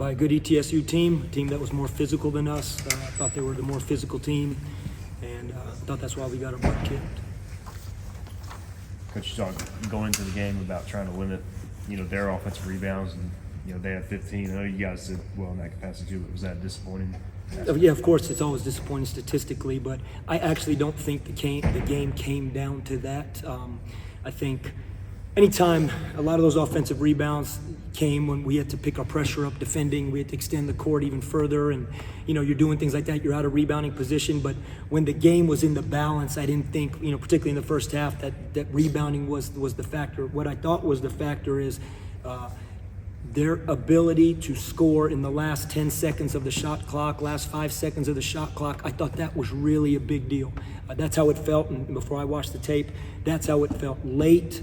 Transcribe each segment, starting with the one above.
by a good ETSU team, a team that was more physical than us. I thought they were the more physical team, and I thought that's why we got our butt kicked. Coach, you talked going into the game about trying to limit, their offensive rebounds, and they had 15. I know you guys did well in that capacity too, but was that disappointing? Yeah, of course, it's always disappointing statistically, but I actually don't think the game came down to that. I think anytime a lot of those offensive rebounds came when we had to pick our pressure up defending, we had to extend the court even further, and you're doing things like that, you're out of rebounding position. But when the game was in the balance, I didn't think, particularly in the first half, that rebounding was the factor. What I thought was the factor is their ability to score in the last 10 seconds of the shot clock, last 5 seconds of the shot clock. I thought that was really a big deal. That's how it felt, and before I watched the tape, that's how it felt. Late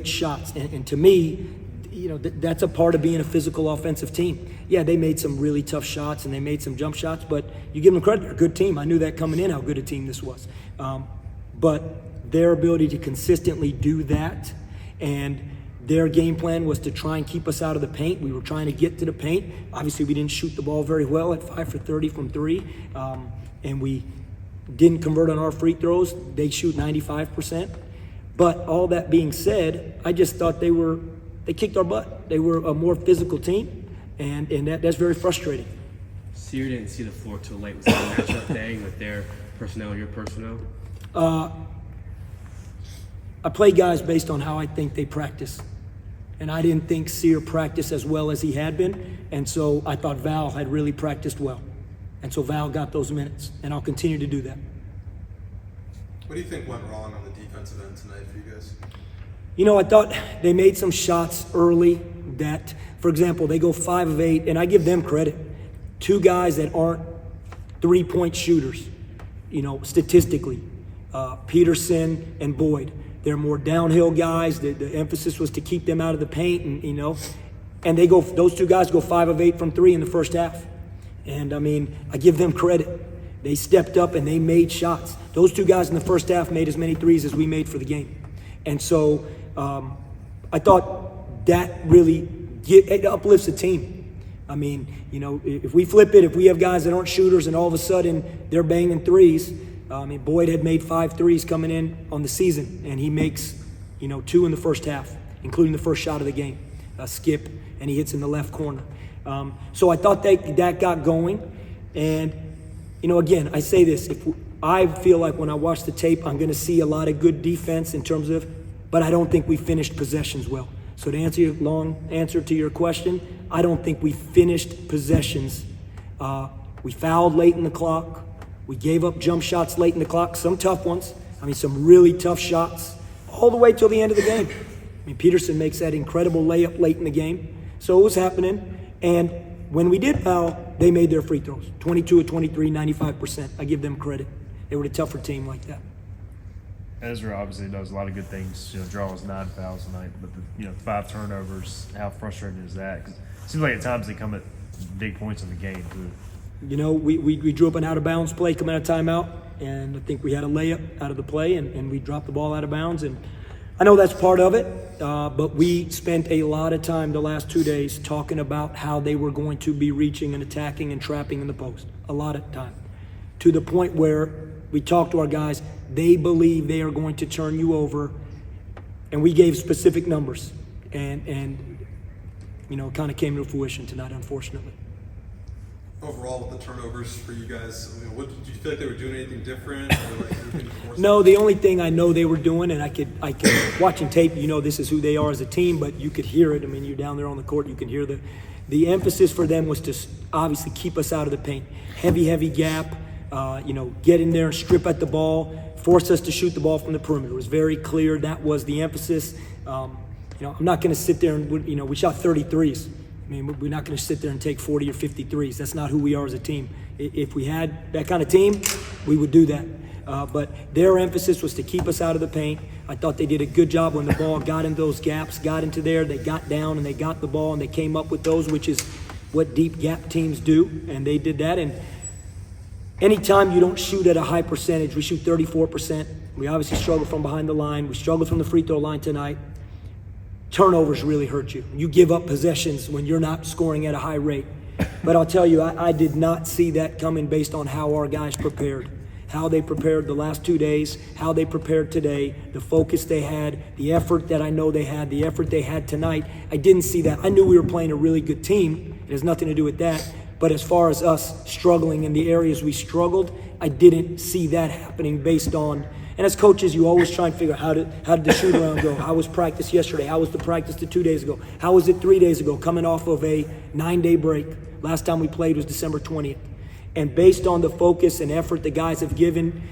shots, and to me, that's a part of being a physical offensive team. Yeah, they made some really tough shots and they made some jump shots, but you give them credit, they're a good team. I knew that coming in, how good a team this was. But their ability to consistently do that, and their game plan was to try and keep us out of the paint. We were trying to get to the paint. Obviously, we didn't shoot the ball very well at 5 for 30 from 3, and we didn't convert on our free throws. They shoot 95%. But all that being said, I just thought they kicked our butt. They were a more physical team, and that's very frustrating. So you didn't see the floor till late. Was that a matchup thing with their personnel, your personnel? I play guys based on how I think they practice. And I didn't think Sear practiced as well as he had been, and so I thought Val had really practiced well. And so Val got those minutes, and I'll continue to do that. What do you think went wrong on the defensive end tonight for you guys? I thought they made some shots early that, for example, they go 5 of 8, and I give them credit. 2 guys that aren't 3-point shooters, statistically, Peterson and Boyd. They're more downhill guys. The emphasis was to keep them out of the paint, and those 2 guys go 5 of 8 from 3 in the first half. And I give them credit. They stepped up and they made shots. Those 2 guys in the first half made as many threes as we made for the game. And so I thought that really it uplifts the team. If we flip it, if we have guys that aren't shooters and all of a sudden they're banging threes, Boyd had made 5 threes coming in on the season, and he makes, 2 in the first half, including the first shot of the game, a skip, and he hits in the left corner. So I thought that got going. And, again, I say this, I feel like when I watch the tape, I'm going to see a lot of good defense in terms of, but I don't think we finished possessions well. So to answer your long answer to your question, I don't think we finished possessions. We fouled late in the clock. We gave up jump shots late in the clock, some tough ones. Some really tough shots all the way till the end of the game. Peterson makes that incredible layup late in the game. So it was happening. And when we did foul, they made their free throws. 22 of 23, 95%. I give them credit. They were a tougher team like that. Ezra obviously does a lot of good things. Draws 9 fouls tonight, but 5 turnovers. How frustrating is that? 'Cause it seems like at times they come at big points in the game too. We drew up an out-of-bounds play coming out of timeout, and I think we had a layup out of the play, and we dropped the ball out of bounds. And I know that's part of it, but we spent a lot of time the last 2 days talking about how they were going to be reaching and attacking and trapping in the post. A lot of time. To the point where we talked to our guys, they believe they are going to turn you over, and we gave specific numbers. And it kind of came to fruition tonight, unfortunately. Overall, with the turnovers for you guys, did you feel like they were doing anything different? Or anything more? No, the only thing I know they were doing, and I could watching tape, this is who they are as a team, but you could hear it. You're down there on the court, you can hear the emphasis for them was to obviously keep us out of the paint. Heavy gap, get in there and strip at the ball, force us to shoot the ball from the perimeter. It was very clear that was the emphasis. I'm not going to sit there and, we shot 33s. We're not going to sit there and take 40 or 50 threes. That's not who we are as a team. If we had that kind of team, we would do that. But their emphasis was to keep us out of the paint. I thought they did a good job when the ball got in those gaps, got into there, they got down and they got the ball and they came up with those, which is what deep gap teams do, and they did that. And anytime you don't shoot at a high percentage, we shoot 34%. We obviously struggle from behind the line. We struggled from the free throw line tonight. turnovers really hurt you. You give up possessions when you're not scoring at a high rate. But I'll tell you, I did not see that coming based on how our guys prepared, how they prepared the last 2 days, how they prepared today, the focus they had, the effort that I know they had, the effort they had tonight. I didn't see that. I knew we were playing a really good team. It has nothing to do with that. But as far as us struggling in the areas we struggled, I didn't see that happening based on. And as coaches, you always try and figure out how did the shoot around go? How was practice yesterday? How was the practice 2 days ago? How was it 3 days ago, coming off of a 9-day break? Last time we played was December 20th. And based on the focus and effort the guys have given,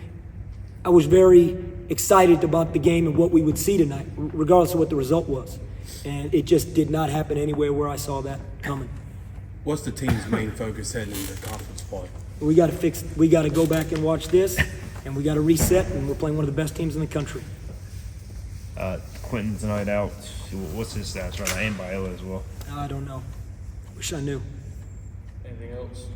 I was very excited about the game and what we would see tonight, regardless of what the result was. And it just did not happen anywhere where I saw that coming. What's the team's main focus heading into conference play? We got to go back and watch this, and we got to reset, and we're playing one of the best teams in the country. Quentin tonight out. What's his stats right now? And Baella as well. I don't know. Wish I knew. Anything else?